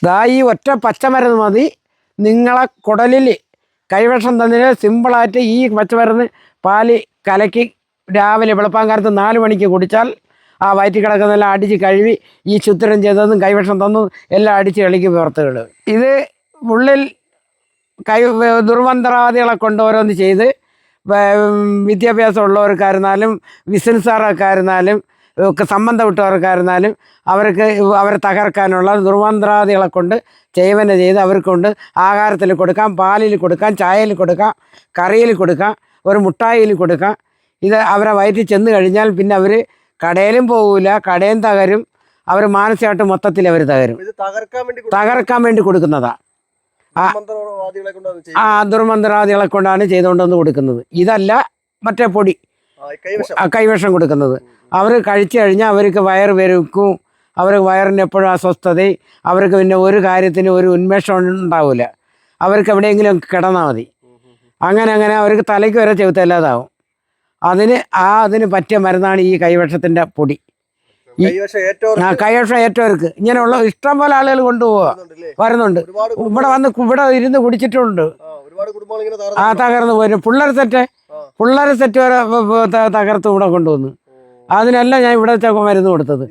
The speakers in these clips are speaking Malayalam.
ദാ ഈ ഒറ്റ പച്ചമരുന്ന് മതി നിങ്ങളെ കുടലിൽ കൈവിഷം തന്നതിന് സിമ്പിളായിട്ട് ഈ പച്ചമരുന്ന് പാല് കലക്കി രാവിലെ വെളുപ്പാങ്കാലത്ത് 4 മണിക്ക് കുടിച്ചാൽ ആ വയറ്റിൽ കിടക്കുന്നതെല്ലാം അടിച്ച് കഴുകി ഈ ശുദ്ധരം ചെയ്തതും കൈവിഷം തന്നതും എല്ലാം അടിച്ച് ഇളക്കി പുറത്തുകൾ. ഇത് ഉള്ളിൽ ദുർമന്ത്രവാദികളെ കൊണ്ട് ഓരോന്ന് ചെയ്ത് വിദ്യാഭ്യാസം ഉള്ളവർക്കായിരുന്നാലും ബിസിനസ്സുകാർക്കായിരുന്നാലും ഒക്കെ സംബന്ധം വിട്ടവർക്കായിരുന്നാലും അവരെ തകർക്കാനുള്ള ദുർമന്ത്രവാദികളെ കൊണ്ട് സേവന ചെയ്ത് അവർക്കൊണ്ട് ആഹാരത്തിൽ കൊടുക്കാം, പാലിൽ കൊടുക്കാം, ചായയിൽ കൊടുക്കാം, കറിയിൽ കൊടുക്കാം, ഒരു മുട്ടായിയിൽ കൊടുക്കാം. ഇത് അവരെ വയറ്റിൽ ചെന്ന് കഴിഞ്ഞാൽ പിന്നെ അവർ കടയിലും പോകില്ല, കടയും തകരും, അവർ മാനസികമായിട്ട് മൊത്തത്തിൽ അവർ തകരും. തകർക്കാൻ വേണ്ടി കൊടുക്കുന്നതാണ്. ദുർമന്ത്രവാദികളെ കൊണ്ടാണ് ചെയ്തുകൊണ്ടുവന്ന് കൊടുക്കുന്നത്. ഇതല്ല മറ്റേ പൊടി കൈവിഷം കൊടുക്കുന്നത്. അവർ കഴിച്ചു കഴിഞ്ഞാൽ അവർക്ക് വയറ് പെരുക്കും, അവർക്ക് വയറിന് എപ്പോഴും അസ്വസ്ഥതയും, അവർക്ക് പിന്നെ ഒരു കാര്യത്തിന് ഒരു ഉന്മേഷം ഉണ്ടാവില്ല. അവർക്ക് എവിടെയെങ്കിലും കിടന്നാൽ മതി. അങ്ങനെ അവർക്ക് തലയ്ക്ക് വരെ ചെവുത്തല്ലാതാവും. അതിന് പറ്റിയ മരുന്നാണ് ഈ കൈവിഷത്തിൻ്റെ പൊടി. കൈവിഷം ഏറ്റവർക്ക് ഇങ്ങനെയുള്ള ഇഷ്ടം പോലെ ആളുകൾ വരുന്നുണ്ട്. ഇവിടെ ഇരുന്ന് കുടിച്ചിട്ടുണ്ട്. തകർന്നു പോയി. പിള്ളേർ സെറ്റ് വരെ തകർത്ത് ഇവിടെ കൊണ്ടുവന്നു. അതിനെല്ലാം ഞാൻ ഇവിടെ മരുന്ന് കൊടുത്തത്.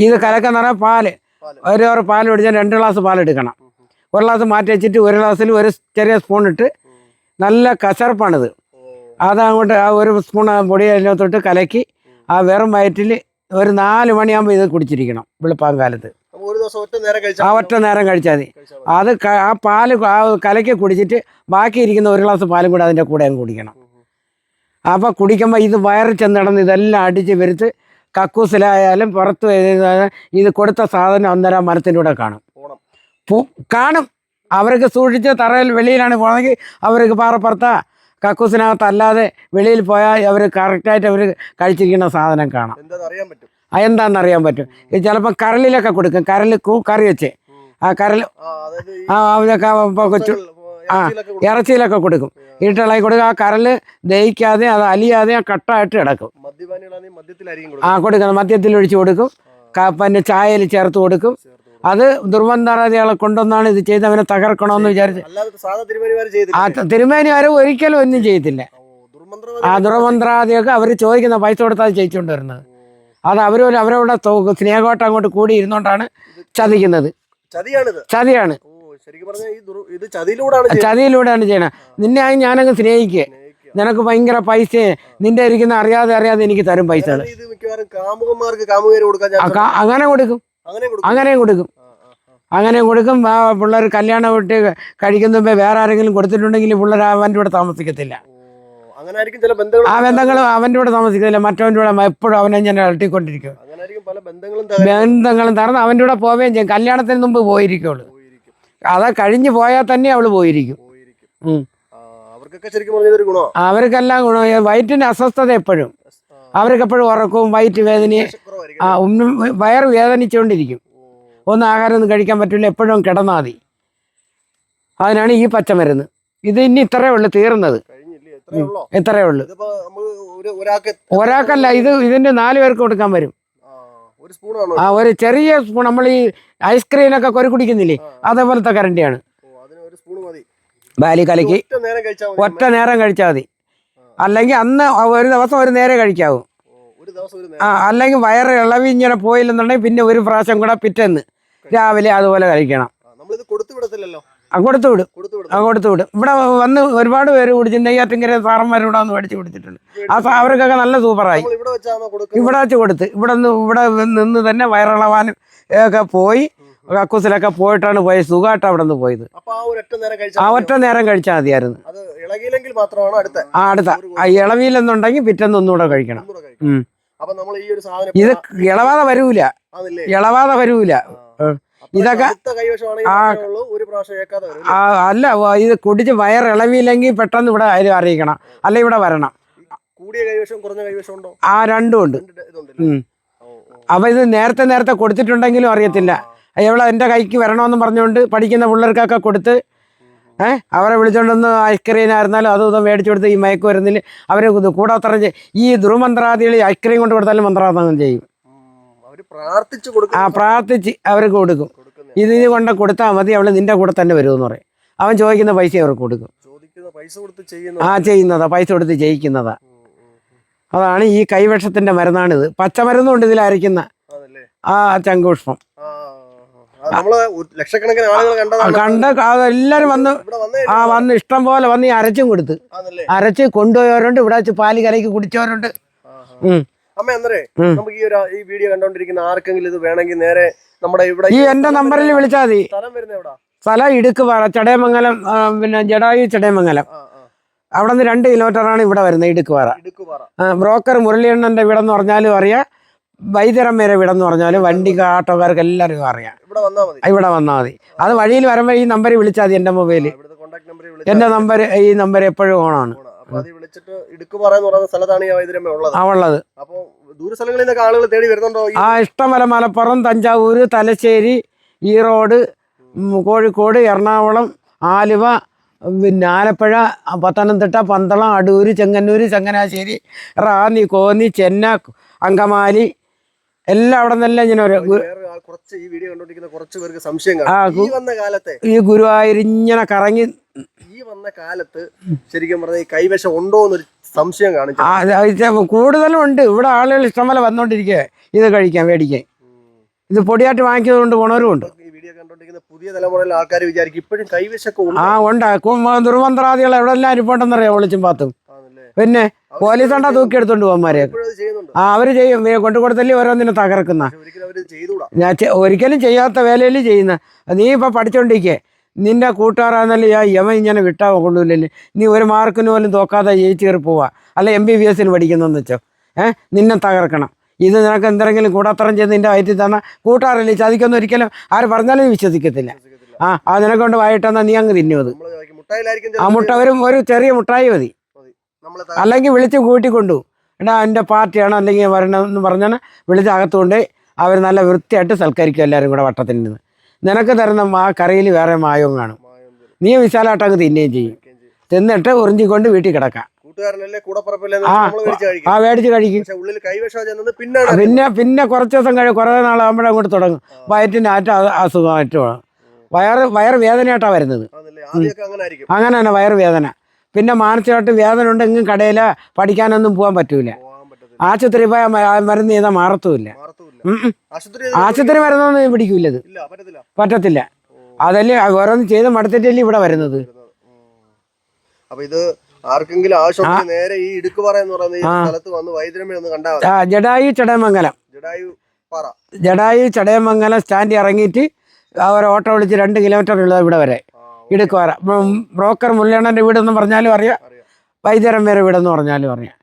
ഇത് കലക്കെന്ന് പറഞ്ഞാൽ പാല് ഒരു പാൽ പിടിച്ചാൽ 2 ഗ്ലാസ് പാലെടുക്കണം. 1 ഗ്ലാസ് മാറ്റി വെച്ചിട്ട് 1 ഗ്ലാസ്സിൽ ഒരു ചെറിയ സ്പൂൺ ഇട്ട് നല്ല കശർപ്പാണിത്. അതങ്ങോട്ട് ആ 1 സ്പൂൺ പൊടി അതിനകത്തോട്ട് കലക്കി ആ വെറും വയറ്റിൽ ഒരു 4 മണിയാകുമ്പോൾ ഇത് കുടിച്ചിരിക്കണം. വെളുപ്പാങ്കാലത്ത് ഒറ്റ നേരം കഴിച്ചാൽ മതി. അത് ആ പാല് കലക്കി കുടിച്ചിട്ട് ബാക്കിയിരിക്കുന്ന 1 ഗ്ലാസ് പാലും കൂടെ അതിൻ്റെ കൂടെ അങ്ങ് കുടിക്കണം. അപ്പോൾ കുടിക്കുമ്പോൾ ഇത് വയറിൽ ചെന്നിടന്ന് ഇതെല്ലാം അടിച്ച് വരുത്ത് കക്കൂസിലായാലും പുറത്ത് ഇത് കൊടുത്ത സാധനം അന്നേരം മരത്തിൻ്റെ കൂടെ കാണും. അവർക്ക് സൂക്ഷിച്ച് തറയിൽ വെളിയിലാണ് പോകണമെങ്കിൽ അവർക്ക് പാറപ്പുറത്താ കക്കൂസിനകത്ത് അല്ലാതെ വെളിയിൽ പോയാൽ അവർ കറക്റ്റായിട്ട് അവർ കഴിച്ചിരിക്കുന്ന സാധനം കാണാം. എന്താണെന്ന് അറിയാൻ പറ്റും. ഇത് ചിലപ്പോൾ കരളിലൊക്കെ കൊടുക്കും. കറി വെച്ച് ആ കരൾ കൊച്ചു ഇറച്ചിയിലൊക്കെ കൊടുക്കും. ഇട്ടിളകി കൊടുക്കും. ആ കരൾ ദഹിക്കാതെ അത് അലിയാതെ കട്ടായിട്ട് കിടക്കും. കൊടുക്കണം. മദ്യത്തിൽ ഒഴിച്ച് കൊടുക്കും. പിന്നെ ചായയിൽ ചേർത്ത് കൊടുക്കും. അത് ദുർമന്ത്രവാദികളെ കൊണ്ടൊന്നാണ് ഇത് ചെയ്ത് അവനെ തകർക്കണമെന്ന് വിചാരിച്ച്. തിരുമേനിമാർ ഒരിക്കലും ഒന്നും ചെയ്യത്തില്ല. ആ ദുർമന്ത്രവാദിയൊക്കെ അവർ ചോദിക്കുന്ന പൈസ കൊടുത്താൽ ജയിച്ചുകൊണ്ട് വരുന്നത്. അത് അവരോട് സ്നേഹമായിട്ട് അങ്ങോട്ട് കൂടി ഇരുന്നോണ്ടാണ് ചതിക്കുന്നത്. ചതിയാണ്. ചതിയിലൂടെയാണ് ചെയ്യണത്. നിന്നെ ഞാനങ്ങ് സ്നേഹിക്കുക, നിനക്ക് ഭയങ്കര പൈസ നിന്റെ ഇരിക്കുന്ന അറിയാതെ എനിക്ക് തരും പൈസ. അങ്ങനെ കൊടുക്കും. പിള്ളേർ കല്യാണം വിട്ട് കഴിക്കുന്ന വേറെ ആരെങ്കിലും കൊടുത്തിട്ടുണ്ടെങ്കിൽ പിള്ളേർ അവൻ്റെ കൂടെ താമസിക്കത്തില്ല. ആ ബന്ധങ്ങളും അവൻ്റെ കൂടെ താമസിക്കത്തില്ല. മറ്റവൻ്റെ കൂടെ എപ്പോഴും അവനെ ഞാൻ അലട്ടിക്കൊണ്ടിരിക്കും. ബന്ധങ്ങളും തറന്ന് അവൻ്റെ കൂടെ പോവുകയും ചെയ്യും. കല്യാണത്തിന് മുമ്പ് പോയിരിക്കുള്ളൂ. അത് കഴിഞ്ഞ് പോയാൽ തന്നെ അവള് പോയിരിക്കും. അവർക്കെല്ലാം ഗുണം. വയറ്റിന് അസ്വസ്ഥത എപ്പോഴും അവർക്കെപ്പോഴും ഉറക്കവും വയറ്റ് വേദനയും വയറ് വേദനിച്ചുകൊണ്ടിരിക്കും. ഒന്നും ആഹാരം ഒന്നും കഴിക്കാൻ പറ്റില്ല. എപ്പോഴും കിടന്നാൽ മതി. അതിനാണ് ഈ പച്ചമരുന്ന്. ഇത് ഇനി ഇത്രയേ ഉള്ളൂ, തീർന്നത് ഇത്രയേ ഉള്ളൂ. ഒരാൾക്കല്ല, ഇതിന്റെ 4 പേർക്ക് കൊടുക്കാൻ വരും. ഒരു ചെറിയ സ്പൂൺ. നമ്മൾ ഈ ഐസ്ക്രീമൊക്കെ കൊരി കുടിക്കുന്നില്ലേ, അതേപോലത്തെ കരണ്ടിയാണ്. ബാലി കലക്കി ഒറ്റ നേരം കഴിച്ചാൽ മതി. അല്ലെങ്കിൽ അന്ന് ഒരു ദിവസം ഒരു നേരം കഴിക്കാവൂ. അല്ലെങ്കിൽ വയറ് ഇളവി ഇങ്ങനെ പോയില്ലെന്നുണ്ടെങ്കിൽ പിന്നെ ഒരു പ്രാവശ്യം കൂടെ പിറ്റേന്ന് രാവിലെ അതുപോലെ കഴിക്കണം. കൊടുത്തു വിടും. ഇവിടെ വന്ന് ഒരുപാട് പേര് കുടിച്ചിട്ടുണ്ട്. നെയ്യാറ്റിൻകര സാറന്മാർ ഇവിടെ വന്ന് മേടിച്ച് കുടിച്ചിട്ടുണ്ട്. അവർക്കൊക്കെ നല്ല സൂപ്പറായി. ഇവിടെ വെച്ച് കൊടുത്ത് ഇവിടെ നിന്ന് തന്നെ വയറിളവാനും ഒക്കെ പോയി കക്കൂസിലൊക്കെ പോയിട്ടാണ് പോയത്. സുഖമായിട്ട് അവിടെ നിന്ന് പോയത്. ഒറ്റ നേരം കഴിച്ചാൽ മതിയായിരുന്നു. അടുത്ത ഇളവിയില്ലെന്നുണ്ടെങ്കിൽ പിറ്റേന്ന് ഒന്നുകൂടെ കഴിക്കണം. ഇത് ഇളവാതെ വരൂല. ഇതൊക്കെ അല്ല, ഇത് കുടിച്ച് വയറിളവിയില്ലെങ്കിൽ പെട്ടെന്ന് ഇവിടെ അറിയിക്കണം, അല്ല ഇവിടെ വരണം. രണ്ടും ഉണ്ട്. അപ്പൊ ഇത് നേരത്തെ കൊടുത്തിട്ടുണ്ടെങ്കിലും അറിയത്തില്ല. എവിടെ എൻ്റെ കൈക്ക് വരണമെന്ന് പറഞ്ഞുകൊണ്ട് പഠിക്കുന്ന പിള്ളേർക്കൊക്കെ കൊടുത്ത് അവരെ വിളിച്ചോണ്ടൊന്ന് ഐസ്ക്രീമായിരുന്നാലും അതും മേടിച്ചു കൊടുത്ത് ഈ മയക്ക് വരുന്നില്ല. അവരെ കൂടാത്ര ഈ ദുർമന്ത്രവാദികൾ ഐസ്ക്രീം കൊണ്ട് കൊടുത്താലും മന്ത്രവാദം ചെയ്യും. പ്രാർത്ഥിച്ച് അവർക്ക് കൊടുക്കും. ഇത് നീ കൊണ്ട് കൊടുത്താൽ മതി, അവള് നിന്റെ കൂടെ തന്നെ വരുമെന്ന് പറയും. അവൻ ചോദിക്കുന്ന പൈസ അവർക്ക് കൊടുക്കും. ചെയ്യുന്നതാ, പൈസ കൊടുത്ത് ചെയ്യിക്കുന്നതാ. അതാണ് ഈ കൈവിഷത്തിന്റെ മരുന്നാണിത്. പച്ചമരുന്നുണ്ട് ഇതിൽ അരയ്ക്കുന്ന ആ ചങ്കുഷ്പം. കണ്ട എല്ലാരും വന്ന് ഇഷ്ടം പോലെ വന്ന് ഈ അരച്ചും കൊടുത്ത് അരച്ച് കൊണ്ടുപോയവരുണ്ട്, ഇവിടെ വെച്ച് പാല് കലക്കി കുടിച്ചവരുണ്ട്. ഈ വീഡിയോ കണ്ടോണ്ടിരിക്കുന്ന ആർക്കെങ്കിലും ഇത് വേണമെങ്കിൽ നേരെ നമ്മുടെ ഇവിടെ ഈ എന്റെ നമ്പറിൽ വിളിച്ചാൽ മതി. സ്ഥലം ഇടുക്കുപാറ, ചടയമംഗലം, പിന്നെ ജഡായു ചടയമംഗലം. അവിടെ നിന്ന് 2 കിലോമീറ്ററാണ് ഇവിടെ വരുന്നത്, ഇടുക്കുപാറ. ബ്രോക്കർ മുരളിയണ്ണന്റെ വീടെന്ന് പറഞ്ഞാലും അറിയാം, വൈദ്യരമ്മേരെ വീടെന്ന് പറഞ്ഞാലും വണ്ടിക്ക് ആട്ടോക്കാർക്ക് എല്ലാവരും അറിയാം. ഇവിടെ വന്നാൽ മതി. അത് വഴിയിൽ വരുമ്പോൾ ഈ നമ്പറിൽ വിളിച്ചാൽ മതി. എൻ്റെ മൊബൈലിൽ എൻ്റെ നമ്പർ, ഈ നമ്പർ എപ്പോഴും ഓണാണ്. ഉള്ളത് ഇഷ്ടംപോലെ മലപ്പുറം, തഞ്ചാവൂര്, തലശ്ശേരി, ഈറോഡ്, കോഴിക്കോട്, എറണാകുളം, ആലുവ, പിന്നെ ആലപ്പുഴ, പത്തനംതിട്ട, പന്തളം, അടൂര്, ചെങ്ങന്നൂര്, ചങ്ങനാശ്ശേരി, റാന്നി, കോന്നി, ചെന്ന, അങ്കമാലി, എല്ലാം അവിടെ നിന്നെല്ലാം ഇങ്ങനെ ഈ ഗുരുവായൂർ ഇങ്ങനെ കറങ്ങി ഈ വന്ന കാലത്ത് ശരിക്കും പറഞ്ഞ ഈ കൈവശം ഉണ്ടോ എന്നൊരു സംശയം കാണിച്ചു. കൂടുതലും ഉണ്ട്. ഇവിടെ ആളുകൾ ഇഷ്ടംപോലെ വന്നോണ്ടിരിക്കുക ഇത് കഴിക്കാൻ, മേടിക്കാൻ. ഇത് പൊടിയായിട്ട് വാങ്ങിച്ചത് കൊണ്ട് പോണവരും ഉണ്ട്. ഈ വീഡിയോ കണ്ടോണ്ടിരിക്കുന്ന പുതിയ തലമുറയിലെ ആൾക്കാർ വിചാരിക്കും ഇപ്പോഴും കൈവശമൊക്കെ ഉണ്ട്. ദുർമന്ത്രാദികൾ എവിടെ എല്ലാം ഇരിപ്പുണ്ടെന്നറിയാം, ഒളിച്ചും പാത്തും. പിന്നെ പോലീസ് കണ്ടാ തൂക്കി എടുത്തോണ്ട് പോകാന്മാരെ. അവര് ചെയ്യും, കൊണ്ടു കൊടുത്തല്ലേ ഓരോന്നിനും തകർക്കുന്ന. ഒരിക്കലും ചെയ്യാത്ത വേലയിൽ ചെയ്യുന്ന. നീ ഇപ്പൊ പഠിച്ചോണ്ടിരിക്കേ, നിന്റെ കൂട്ടുകാരാന്നല്ലേ യമൻ ഇങ്ങനെ വിട്ടാ കൊണ്ടുപോയില്ലേ. നീ ഒരു മാർക്കിന് പോലും തോക്കാതെ ജയിച്ചു കയറി പോവാ, അല്ല MBBS പഠിക്കുന്നെന്ന് വെച്ചോ. നിന്നെ തകർക്കണം. ഇത് നിനക്ക് എന്തെങ്കിലും കൂടാത്തരം ചെയ്ത് നിന്റെ വയറ്റിൽ തന്ന കൂട്ടുകാരല്ലേ, ചതിക്കൊന്നും ഒരിക്കലും ആര് പറഞ്ഞാലും വിശ്വസിക്കത്തില്ല. അത് നിനക്ക് കൊണ്ട് വായിട്ടെന്നാ നീ അങ്ങ് തിന്നു. അത് ആ മുട്ട ഒരു ചെറിയ മുട്ടായി മതി. അല്ലെങ്കിൽ വിളിച്ച് കൂട്ടിക്കൊണ്ടു, എടാ എൻ്റെ പാർട്ടിയാണ് അല്ലെങ്കിൽ വരണമെന്ന് പറഞ്ഞാൽ വിളിച്ച് അകത്തുകൊണ്ട് അവർ നല്ല വൃത്തിയായിട്ട് സൽക്കരിക്കും. എല്ലാവരും കൂടെ വട്ടത്തിൽ നിന്ന് നിനക്ക് തരുന്ന ആ കറിയിൽ വേറെ മായവും കാണും. നീ വിശാലമായിട്ട് അങ്ങ് തിന്നുകയും ചെയ്യും. തിന്നിട്ട് ഉറിഞ്ചിക്കൊണ്ട് വീട്ടിൽ കിടക്കാം. മേടിച്ച് കഴിക്കും. പിന്നെ കുറച്ച് ദിവസം കുറേ നാളാകുമ്പോഴേ അങ്ങോട്ട് തുടങ്ങും. വയറ്റിൻ്റെ അസുഖമായിട്ട് വയറ് വേദനയായിട്ടാണ് വരുന്നത്. അങ്ങനെ തന്നെ വയറ് വേദന. പിന്നെ മാനസികമായിട്ട് വേദന ഉണ്ടെങ്കിൽ കടയിൽ പഠിക്കാനൊന്നും പോകാൻ പറ്റൂല. ആശുപത്രി പോയാൽ മരുന്ന് ചെയ്താൽ മാറത്തുമില്ല. ആശുപത്രി മരുന്നൊന്നും പിടിക്കൂലത്, പറ്റത്തില്ല. അതല്ലേ ഓരോന്ന് ചെയ്ത് മടുത്തിട്ടല്ലേ ഇവിടെ വരുന്നത്. ജഡായു ചടയമംഗലം, ജഡായു ചടയമംഗലം സ്റ്റാൻഡിൽ ഇറങ്ങിയിട്ട് അവർ ഓട്ടോ വിളിച്ച് 2 കിലോമീറ്റർ ഉള്ളത് ഇവിടെ വരെ ഇടുക്കുവാറ. ബ്രോക്കർ മുരളിയണ്ണൻ്റെ വീടെന്ന് പറഞ്ഞാലും അറിയാം, വൈദ്യരമ്മേരെ വീടെന്ന് പറഞ്ഞാലും അറിയാം.